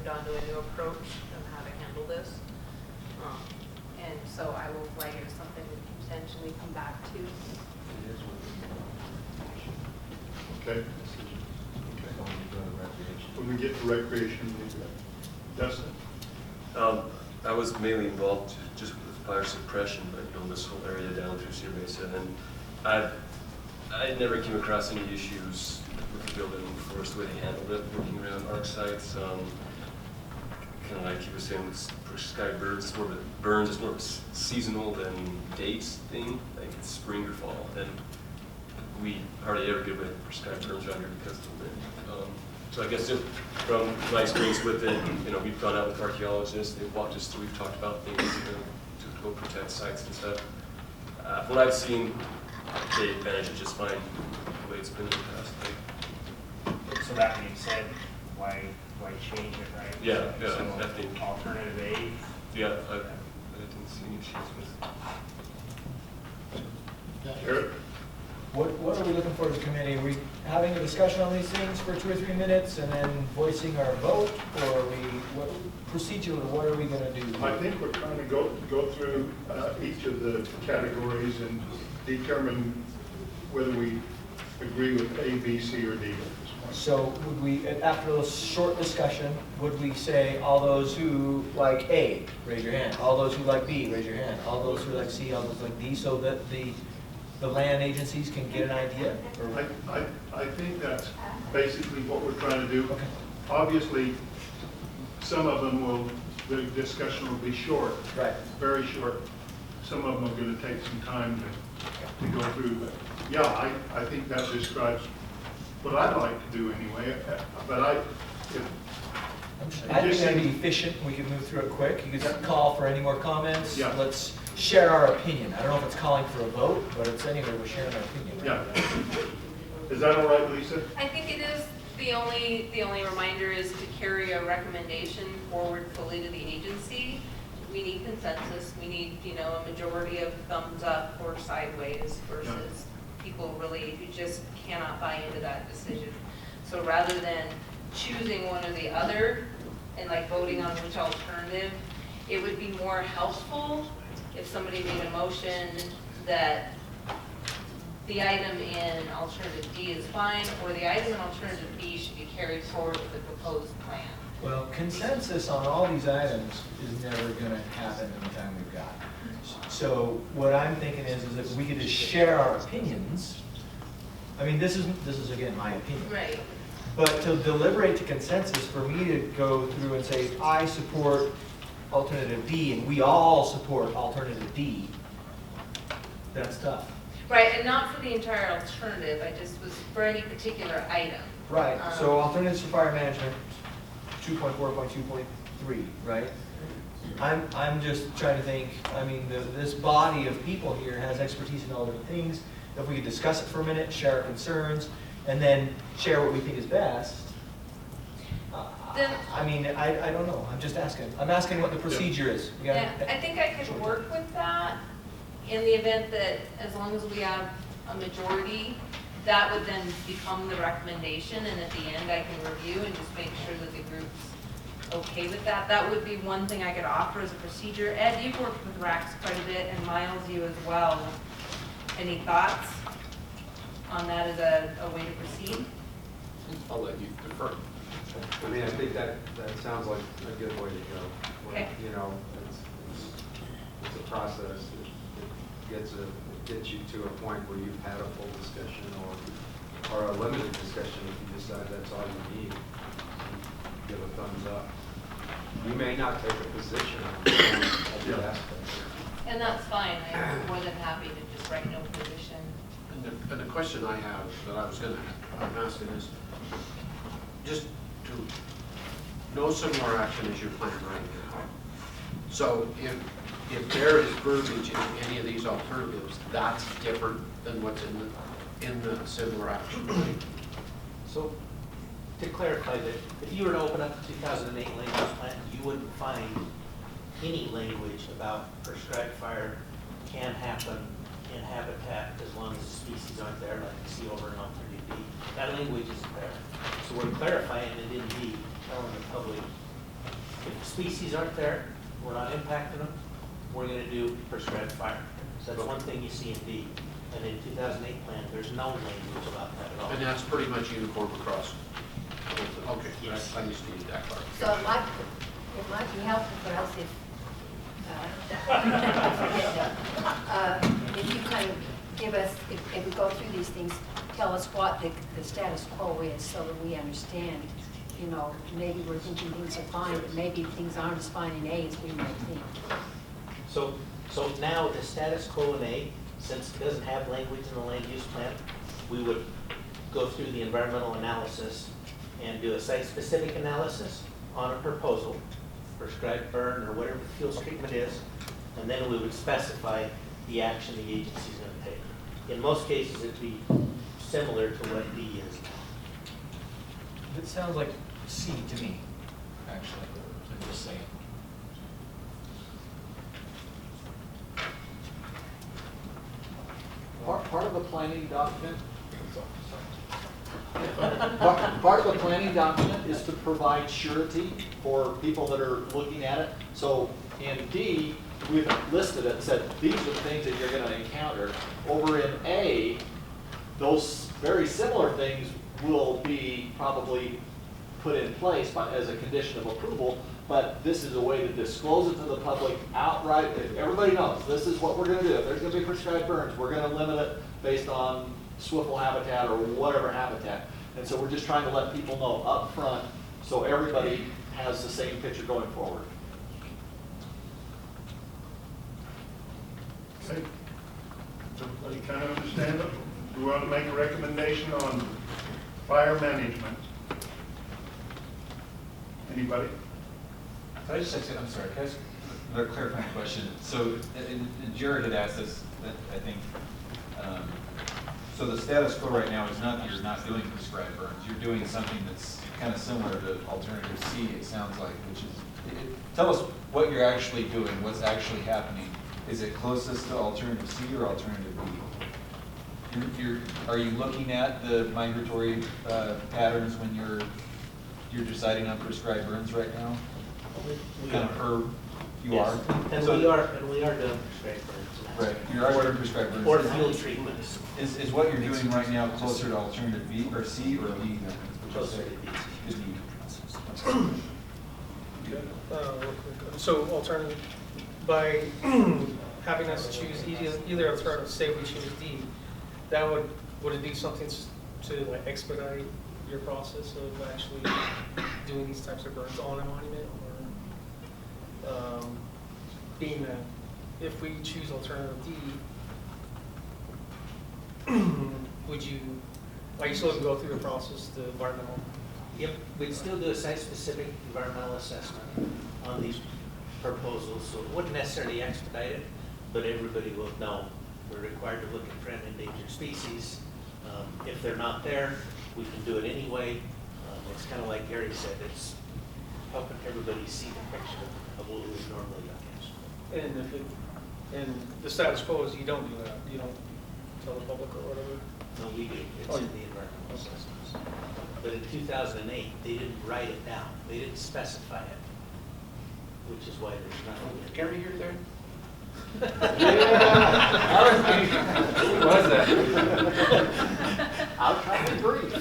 onto a new approach on how to handle this. And so I will flag it as something we can potentially come back to. Okay. When we get to recreation, Dustin? I was mainly involved just with fire suppression, but you know, this whole area down through Sierra Mesa, and I never came across any issues with the building for us, the way they handled it, working around arc sites. Kind of like you were saying with prescribed birds, it's more of a burns, it's more of a seasonal than dates thing, like it's spring or fall. And we hardly ever get away with prescribed burns around here because of the wind. So I guess just from my experience with it, you know, we've gone out with archaeologists, they've walked us through, we've talked about things to go protect sites and stuff. What I've seen, they manage it just fine the way it's been in the past. So that being said, why change it, right? Yeah, so, yeah, so I think. Alternative A. Yeah, I didn't see any issues with. Eric? What are we looking for as a committee? Are we having a discussion on these things for 2 or 3 minutes and then voicing our vote? Or are we, procedurally, what are we going to do? I think we're trying to go through each of the categories and determine whether we agree with A, B, C, or D at this point. So would we, after a short discussion, would we say all those who like A, raise your hand. All those who like B, raise your hand. All those who like C, all those who like D, so that the land agencies can get an idea? Or? I think that's basically what we're trying to do. Okay. Obviously, some of them the discussion will be short. Right. Very short. Some of them are going to take some time to go through. But yeah, I think that describes what I'd like to do anyway. But I think that'd be efficient. We can move through it quick. You can call for any more comments. Yeah. Let's share our opinion. I don't know if it's calling for a vote, but it's anyway, we're sharing our opinion. Yeah. Is that all right, Lisa? I think it is. The only reminder is to carry a recommendation forward fully to the agency. We need consensus. We need, you know, a majority of thumbs up or sideways versus people really who just cannot buy into that decision. So rather than choosing one or the other and like voting on which alternative, it would be more helpful if somebody made a motion that the item in alternative D is fine, or the item in alternative B should be carried forward with the proposed plan. Well, consensus on all these items is never going to happen in the time we've got. So what I'm thinking is if we could just share our opinions. I mean, this is again my opinion. Right. But to deliberate to consensus, for me to go through and say I support alternative D and we all support alternative D, that's tough. Right, and not for the entire alternative. I just was for any particular item. Right. So alternatives for fire management, 2.4.2.3, right? I'm just trying to think. I mean, this body of people here has expertise in all different things. If we could discuss it for a minute, share our concerns, and then share what we think is best. I mean, I don't know. I'm just asking. I'm asking what the procedure is. Yeah, I think I could work with that in the event that as long as we have a majority, that would then become the recommendation, and at the end I can review and just make sure that the group's okay with that. That would be one thing I could offer as a procedure. Ed, you've worked with RACs quite a bit, and Miles, you as well. Any thoughts on that as a way to proceed? I'll let you defer. I mean, I think that sounds like a good way to go. Where, Okay. you know, it's a process. It gets you to a point where you've had a full discussion or a limited discussion if you decide that's all you need. Give a thumbs up. You may not take a position on every aspect. And that's fine. I'm more than happy to just write no position. And the question I have that I was going to ask is just to no similar action as your plan right now. So if there is verbiage in any of these alternatives, that's different than what's in the similar action, right? So to clarify that, if you were to open up the 2008 land use plan, you wouldn't find any language about prescribed fire can happen in habitat as long as the species aren't there, like you see over in alternative B. That language isn't there. So we're clarifying it in B, telling the public species aren't there, we're not impacting them, we're gonna do prescribed fire. So that's one thing you see in D. And in 2008 plan, there's no language about that at all. And that's pretty much uniform across. Okay, Yes. I just needed that part. So it might be helpful for us if you kind of give us, if we go through these things, tell us what the status quo is so that we understand, you know, maybe we're thinking things are fine, but maybe things aren't as fine in A as we might think. So now the status quo in A, since it doesn't have language in the land use plan, we would go through the environmental analysis and do a site-specific analysis on a proposal, prescribed burn or whatever the fuels treatment is, and then we would specify the action the agency is going to take. In most cases, it'd be similar to what D is. It sounds like C to me, actually, I'm just saying. Part of the planning document, part of the planning document is to provide surety for people that are looking at it. So in D, we've listed it and said, these are the things that you're gonna encounter. Over in A, those very similar things will be probably put in place as a condition of approval, but this is a way to disclose it to the public outright. Everybody knows, this is what we're gonna do. If there's gonna be prescribed burns, we're gonna limit it based on swivel habitat or whatever habitat. And so we're just trying to let people know up front so everybody has the same picture going forward. Okay. Everybody kind of understand it? We want to make a recommendation on fire management. Anybody? Can I just say, I'm sorry, can I ask another clarifying question? So, and Jared had asked this, I think, so the status quo right now is not that you're not doing prescribed burns. You're doing something that's kind of similar to alternative C, it sounds like, which is, tell us what you're actually doing, what's actually happening. Is it closest to alternative C or alternative B? Are you looking at the migratory patterns when you're deciding on prescribed burns right now? We Kind are. of you Yes. are? And So- we are doing prescribed burns. Right, you are doing prescribed burns. Or fuel treatments. Is what you're doing right now closer to alternative B or C or D then? Closer to B. Is D. So alternative, by having us choose either alternative, say we choose D, that would it be something to like expedite your process of actually doing these types of burns on a monument, or being that if we choose alternative D, are you still going to go through the process, the environmental? Yep, we'd still do a site-specific environmental assessment on these proposals, so it wouldn't necessarily expedite it, but everybody will know. We're required to look at friend endangered species. If they're not there, we can do it anyway. It's kind of like Gary said, it's helping everybody see the picture of what we would normally look at. And if it, and the status quo is you don't do that, you don't tell the public or whatever? No, we do, it's in the environmental assessments. But in 2008, they didn't write it down, they didn't specify it, which is why there's nothing. Gary, you're there? Who was that? I'll try to be brief.